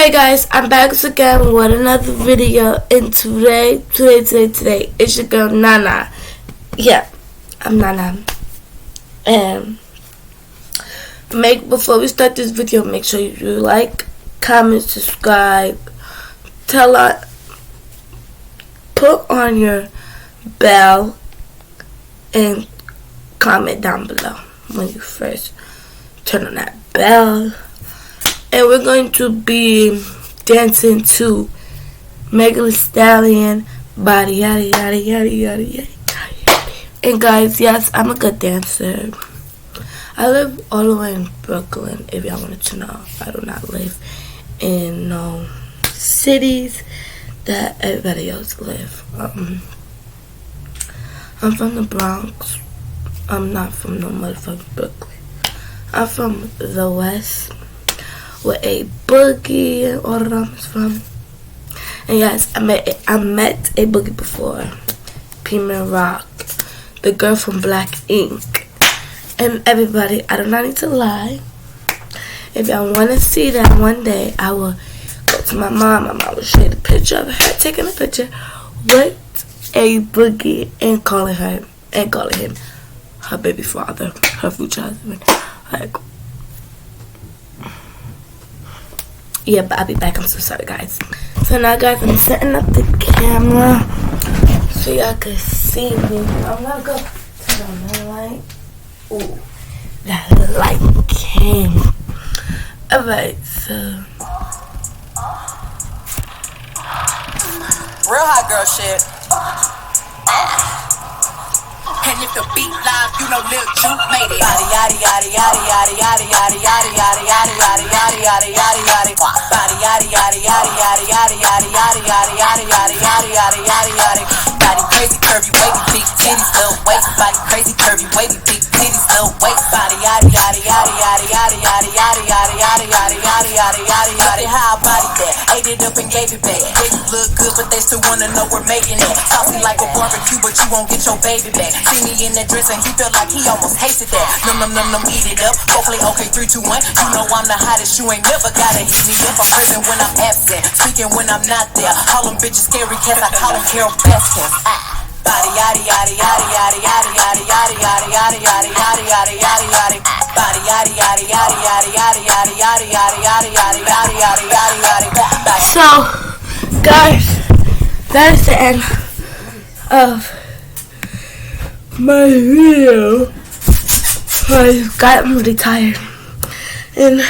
Hey guys, I'm back again with another video, and today, it's your girl Nana. Yeah, I'm Nana. And before we start this video, make sure you like, comment, subscribe, put on your bell, and comment down below when you first turn on that bell. And we're going to be dancing to Megan Thee Stallion, Body Yaddy Yaddy Yaddy Yaddy Yaddy. And guys, yes, I'm a good dancer. I live all the way in Brooklyn, if y'all wanted to know. I do not live in no cities that everybody else live. I'm from the Bronx. I'm not from no motherfucking Brooklyn. I'm from the West, where A Boogie and all of them is from. And yes, I met A Boogie before. P-Man Rock, the girl from Black Ink. And everybody, I do not need to lie. If y'all want to see that one day, I will go to my mom. My mom will show you the picture of her taking a picture with A Boogie and calling him her baby father, her future husband. Like, yeah, but I'll be back. I'm so sorry, guys. So now, guys, I'm setting up the camera so y'all can see me. I'm gonna go turn on the light. Ooh, that light came. Alright, so real hot girl shit. And if the beat live, you know Lil Juke made it. Body yaddy yaddy yaddy yaddy yaddy yaddy yaddy yaddy yaddy yaddy yaddy yaddy yaddy yaddy. Body yaddy yaddy yaddy yaddy yaddy yaddy yaddy yaddy yaddy yaddy yaddy yaddy yaddy yaddy. Body crazy curvy wavy big titties little waist. Body crazy curvy wavy big titties little waist. Body yaddy yaddy yaddy yaddy yaddy yaddy yaddy yaddy yaddy yaddy yaddy yaddy yaddy yaddy. How I body that? Ate it up and gave it back. They look good, but they still wanna know we're making it. Saucy like a barbecue, but you won't get your baby back. See me in that dress and he felt like he almost hated that. Num, eat it up. Go play okay, 3, 2, 1. You know I'm the hottest. You ain't never gotta hit me up. I'm present when I'm absent, speaking when I'm not there. All them bitches scary cats. I call them Carol Baskin. Body yaddy yaddy yaddy yaddy yaddy yaddy yaddy yaddy yaddy yaddy yaddy yaddy yaddy. Body yaddy yaddy yaddy yaddy yaddy yaddy yaddy yaddy yaddy yaddy yaddy yaddy yaddy. So, guys, that is the end of my video. I'm really tired, and